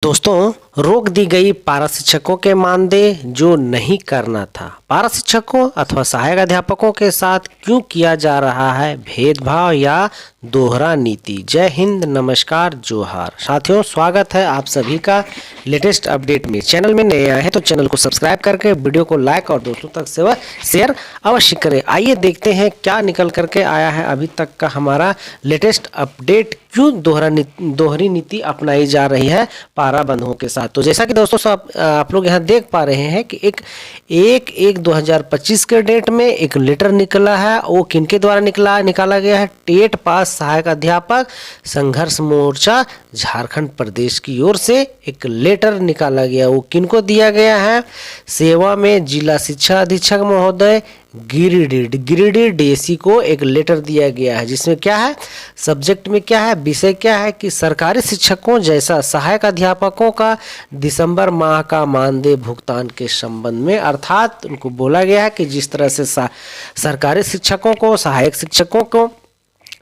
दोस्तों, रोक दी गई पारा शिक्षकों के मानदेय जो नहीं करना था। पारा शिक्षकों अथवा सहायक अध्यापकों के साथ क्यों किया जा रहा है भेदभाव या दोहरा नीति। जय हिंद, नमस्कार, जोहार। साथियों, स्वागत है आप सभी का लेटेस्ट अपडेट में। चैनल में नए आए हैं तो चैनल को सब्सक्राइब करके वीडियो को लाइक और दोस्तों तक से शेयर अवश्य करें। आइए देखते हैं क्या निकल करके आया है अभी तक का हमारा लेटेस्ट अपडेट। क्यों दोहरी नीति अपनाई जा रही है पारा बंधुओं के साथ। तो जैसा कि दोस्तों आप लोग यहाँ देख पा रहे हैं कि एक 2025 के डेट में एक लेटर निकला है। वो किनके द्वारा निकाला गया है? टेट पास सहायक अध्यापक संघर्ष मोर्चा झारखंड प्रदेश की ओर से एक लेटर निकाला गया। वो किनको दिया गया है? सेवा में जिला शिक्षा अधीक्षक महोदय गिरिडीह डीएसी को एक लेटर दिया गया है, जिसमें क्या है, सब्जेक्ट में क्या है, विषय क्या है कि सरकारी शिक्षकों जैसा सहायक अध्यापकों का दिसंबर माह का मानदेय भुगतान के संबंध में। अर्थात उनको बोला गया है कि जिस तरह से सरकारी शिक्षकों को, सहायक शिक्षकों को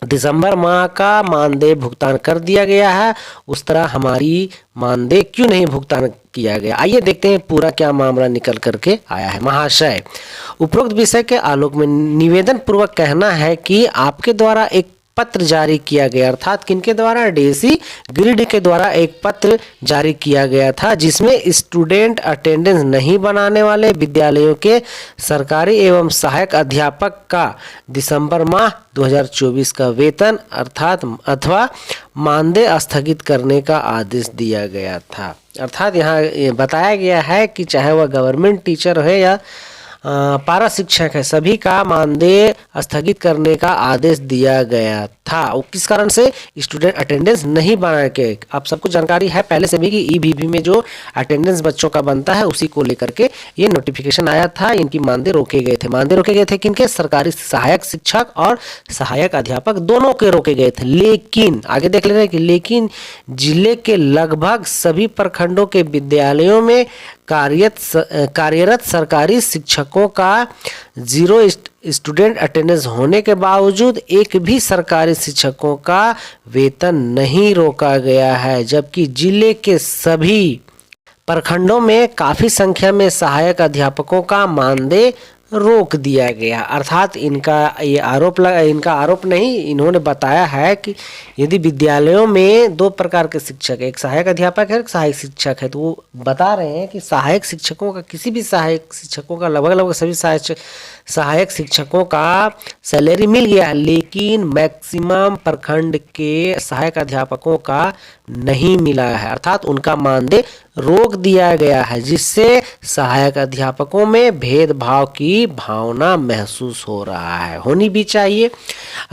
दिसंबर माह का मानदेय भुगतान कर दिया गया है, उस तरह हमारी मानदेय क्यों नहीं भुगतान किया गया। आइए देखते हैं पूरा क्या मामला निकल करके आया है। महाशय, उपरोक्त विषय के आलोक में निवेदन पूर्वक कहना है कि आपके द्वारा एक पत्र जारी किया गया, अर्थात किनके द्वारा? डीएसी गिरिडीह के द्वारा एक पत्र जारी किया गया था, जिसमें स्टूडेंट अटेंडेंस नहीं बनाने वाले विद्यालयों के सरकारी एवं सहायक अध्यापक का दिसंबर माह 2024 का वेतन अथवा मानदेय स्थगित करने का आदेश दिया गया था। अर्थात यहाँ बताया गया है कि चाहे वह गवर्नमेंट टीचर है या पारा शिक्षक है, सभी का मानदेय स्थगित करने का आदेश दिया गया था। वो किस कारण से? स्टूडेंट अटेंडेंस नहीं बना के। आप सबको जानकारी है पहले से भी कि ईबीबी में जो अटेंडेंस बच्चों का बनता है उसी को लेकर के ये नोटिफिकेशन आया था। इनकी मानदेय रोके गए थे। मानदेय रोके गए थे किनके? सरकारी सहायक शिक्षक और सहायक अध्यापक दोनों के रोके गए थे। लेकिन आगे देख ले रहे हैं कि लेकिन जिले के लगभग सभी प्रखंडों के विद्यालयों में कार्यरत सरकारी शिक्षकों का 0 स्टूडेंट अटेंडेंस होने के बावजूद एक भी सरकारी शिक्षकों का वेतन नहीं रोका गया है, जबकि जिले के सभी प्रखंडों में काफी संख्या में सहायक अध्यापकों का मानदेय रोक दिया गया। अर्थात इनका आरोप नहीं, इन्होंने बताया है कि यदि विद्यालयों में दो प्रकार के शिक्षक, एक सहायक अध्यापक है, एक सहायक शिक्षक है, तो वो बता रहे हैं कि सहायक शिक्षकों का, किसी भी सहायक शिक्षकों का, लगभग सभी सहायक शिक्षकों का सैलरी मिल गया, लेकिन मैक्सिमम प्रखंड के सहायक अध्यापकों का नहीं मिला है। अर्थात उनका मानदेय रोक दिया गया है, जिससे सहायक अध्यापकों में भेदभाव की भावना महसूस हो रहा है। होनी भी चाहिए।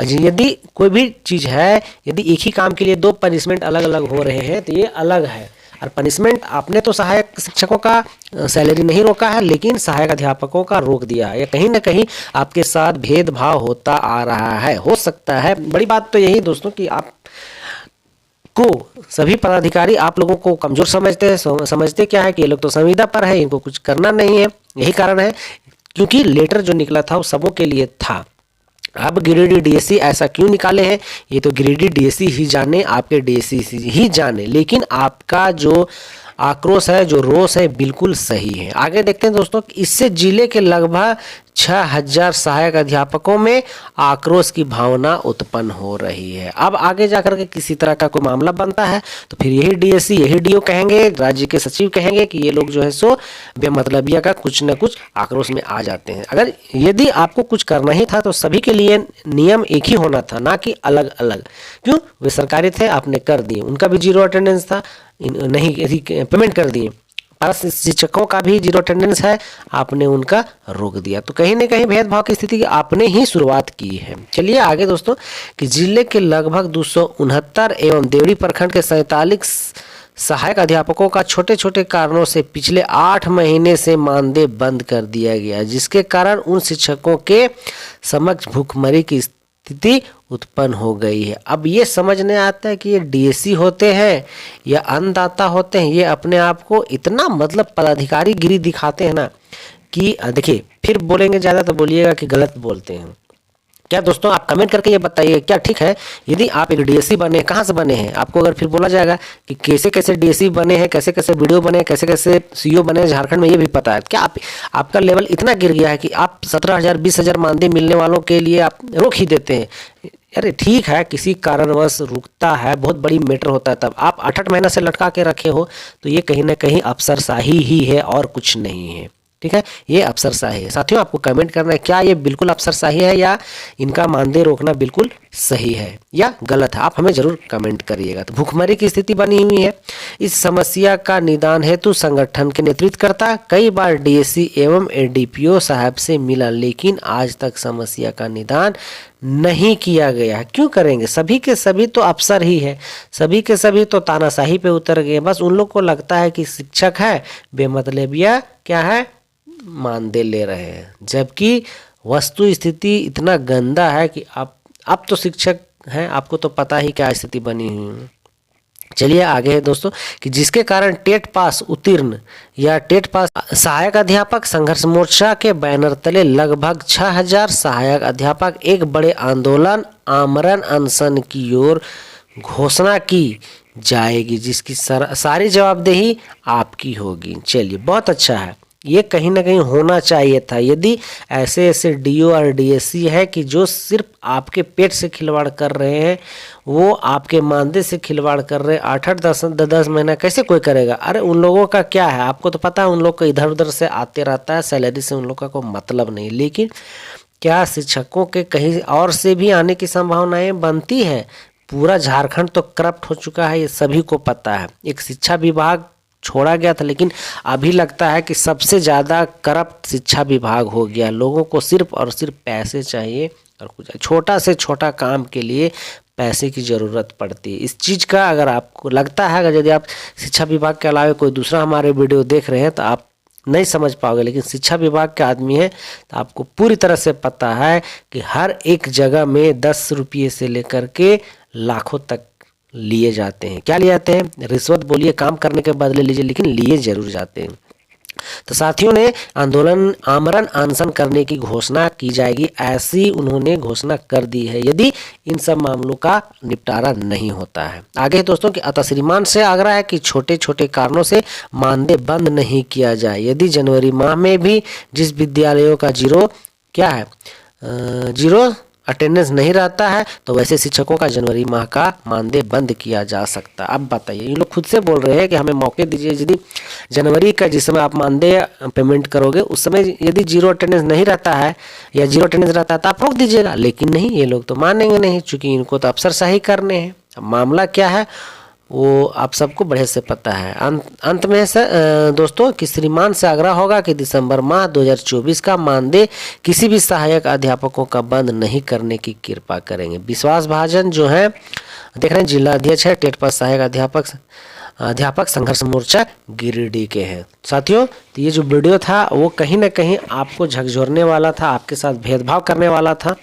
यदि कोई भी चीज है, यदि एक ही काम के लिए दो पनिशमेंट अलग अलग हो रहे हैं तो ये अलग है। और पनिशमेंट आपने तो सहायक शिक्षकों का सैलरी नहीं रोका है, लेकिन सहायक अध्यापकों का रोक दिया है। कहीं ना कहीं आपके साथ भेदभाव होता आ रहा है। हो सकता है, बड़ी बात तो यही दोस्तों कि आप को सभी पदाधिकारी आप लोगों को कमजोर समझते हैं। समझते क्या है कि ये लोग तो संविदा पर है, इनको कुछ करना नहीं है। यही कारण है क्योंकि लेटर जो निकला था वो सबों के लिए था। अब गिरिडीह डीएसी ऐसा क्यों निकाले हैं, ये तो गिरिडीह डीएसी ही जाने, आपके डीएसी ही जाने। लेकिन आपका जो आक्रोश है, जो रोष है, बिल्कुल सही है। आगे देखते हैं दोस्तों, इससे जिले के लगभग 6000 सहायक अध्यापकों में आक्रोश की भावना उत्पन्न हो रही है। अब आगे जाकर के किसी तरह का कोई मामला बनता है तो फिर यही डीएसी, यही डीओ कहेंगे, राज्य के सचिव कहेंगे कि ये लोग जो है सो बेमतलबिया का कुछ न कुछ आक्रोश में आ जाते हैं। अगर यदि आपको कुछ करना ही था तो सभी के लिए नियम एक ही होना था, ना कि अलग अलग। क्यों? वे सरकारी थे, आपने कर दिए। उनका भी 0 अटेंडेंस था, नहीं पेमेंट कर दिए। शिक्षकों का भी 0 अटेंडेंस है, आपने उनका रोक दिया। तो कहीं ना कहीं भेदभाव की स्थिति की आपने ही शुरुआत की है। चलिए आगे दोस्तों, कि जिले के लगभग 269 एवं देवरी प्रखंड के 47 सहायक अध्यापकों का छोटे छोटे कारणों से पिछले 8 महीने से मानदेय बंद कर दिया गया, जिसके कारण उन शिक्षकों के समक्ष भूखमरी की स्थिति उत्पन्न हो गई है। अब ये समझने आता है कि ये डीएसी होते हैं या अन्नदाता होते हैं, ये अपने आप को इतना मतलब पदाधिकारी गिरी दिखाते हैं ना कि देखिए, फिर बोलेंगे ज़्यादा तो बोलिएगा कि गलत बोलते हैं। क्या दोस्तों, आप कमेंट करके ये बताइए क्या ठीक है यदि आप एक डीएससी बने, कहाँ से बने हैं? आपको अगर फिर बोला जाएगा कि कैसे कैसे डीएससी बने हैं, कैसे कैसे वीडियो बने, कैसे कैसे सीईओ बने हैं झारखंड में, ये भी पता है क्या? आपका लेवल इतना गिर गया है कि आप 17,000 20,000 मानदेय मिलने वालों के लिए आप रोक ही देते हैं। अरे ठीक है, किसी कारणवश रुकता है, बहुत बड़ी मैटर होता है, तब आप 8-8 महीना से लटका के रखे हो तो ये कहीं ना कहीं अफसरशाही ही है और कुछ नहीं है। ठीक है, ये अफसरशाही है। साथियों, आपको कमेंट करना है क्या ये बिल्कुल अफसरशाही है या इनका मानदेय रोकना बिल्कुल सही है या गलत है, आप हमें जरूर कमेंट करिएगा। तो भूखमरी की स्थिति बनी हुई है। इस समस्या का निदान हेतु संगठन के नेतृत्वकर्ता कई बार डीएससी एवं एडीपीओ साहब से मिला, लेकिन आज तक समस्या का निदान नहीं किया गया है। क्यों करेंगे? सभी के सभी तो अफसर ही है, सभी के सभी तो तानाशाही पे उतर गए। बस उन लोग को लगता है कि शिक्षक है बेमतलबिया क्या है, मानदेय ले रहे हैं, जबकि वस्तु स्थिति इतना गंदा है कि आप तो शिक्षक हैं, आपको तो पता ही क्या स्थिति बनी हुई है। चलिए आगे है दोस्तों कि जिसके कारण टेट पास उत्तीर्ण या टेट पास सहायक अध्यापक संघर्ष मोर्चा के बैनर तले लगभग 6,000 सहायक अध्यापक एक बड़े आंदोलन आमरण अनशन की ओर घोषणा की जाएगी, जिसकी सारी जवाबदेही आपकी होगी। चलिए, बहुत अच्छा है, ये कहीं ना कहीं होना चाहिए था। यदि ऐसे ऐसे डीओ और डीएससी है कि जो सिर्फ आपके पेट से खिलवाड़ कर रहे हैं, वो आपके मानदेय से खिलवाड़ कर रहे हैं, 8-8 10 महीना कैसे कोई करेगा? अरे उन लोगों का क्या है, आपको तो पता है, उन लोग को इधर उधर से आते रहता है, सैलरी से उन लोग का कोई मतलब नहीं। लेकिन क्या शिक्षकों के कहीं और से भी आने की संभावनाएं बनती है? पूरा झारखंड तो करप्ट हो चुका है, ये सभी को पता है। एक शिक्षा विभाग छोड़ा गया था, लेकिन अभी लगता है कि सबसे ज़्यादा करप्ट शिक्षा विभाग हो गया। लोगों को सिर्फ और सिर्फ पैसे चाहिए और कुछ छोटा से छोटा काम के लिए पैसे की ज़रूरत पड़ती है। इस चीज़ का अगर आपको लगता है, अगर यदि आप शिक्षा विभाग के अलावा कोई दूसरा हमारे वीडियो देख रहे हैं तो आप नहीं समझ पाओगे, लेकिन शिक्षा विभाग के आदमी हैं तो आपको पूरी तरह से पता है कि हर एक जगह में 10 रुपये से लेकर के लाखों तक लिए जाते हैं। क्या लिए जाते हैं? रिश्वत बोलिए, काम करने के बदले लीजिए, लेकिन लिए जरूर जाते हैं। तो साथियों ने आंदोलन आमरण अनशन करने की घोषणा की जाएगी, ऐसी उन्होंने घोषणा कर दी है यदि इन सब मामलों का निपटारा नहीं होता है। आगे दोस्तों कि अतः श्रीमान से आग्रह है कि छोटे छोटे कारणों से मानदेय बंद नहीं किया जाए। यदि जनवरी माह में भी जिस विद्यालयों का जीरो अटेंडेंस नहीं रहता है तो वैसे शिक्षकों का जनवरी माह का मानदेय बंद किया जा सकता है। अब बताइए, ये लोग खुद से बोल रहे हैं कि हमें मौके दीजिए। यदि जनवरी का जिस समय आप मानदेय पेमेंट करोगे उस समय यदि जीरो अटेंडेंस नहीं रहता है या जीरो अटेंडेंस रहता है तो आप रोक दीजिएगा, लेकिन नहीं, ये लोग तो मानेंगे नहीं, चूंकि इनको तो अफसरशाही करने हैं। अब मामला क्या है वो आप सबको बढ़िया से पता है। अंत में से दोस्तों कि श्रीमान से आग्रह होगा कि दिसंबर माह 2024 का मानदेय किसी भी सहायक अध्यापकों का बंद नहीं करने की कृपा करेंगे। विश्वास भाजन जो है, देख रहे हैं, जिला अध्यक्ष है टेट पास सहायक अध्यापक संघर्ष मोर्चा गिरिडीह के हैं। साथियों, तो ये जो वीडियो था वो कहीं ना कहीं आपको झकझोरने वाला था, आपके साथ भेदभाव करने वाला था।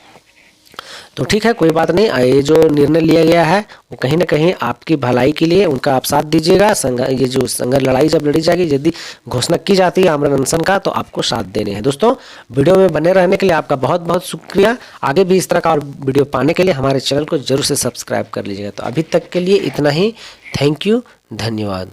तो ठीक है, कोई बात नहीं, ये जो निर्णय लिया गया है वो कहीं ना कहीं आपकी भलाई के लिए, उनका आप साथ दीजिएगा। ये जो संघर्ष लड़ाई जब लड़ी जाएगी, यदि घोषणा की जाती है आमरण अनशन का, तो आपको साथ देने हैं। दोस्तों, वीडियो में बने रहने के लिए आपका बहुत बहुत शुक्रिया। आगे भी इस तरह का और वीडियो पाने के लिए हमारे चैनल को जरूर से सब्सक्राइब कर लीजिएगा। तो अभी तक के लिए इतना ही। थैंक यू, धन्यवाद।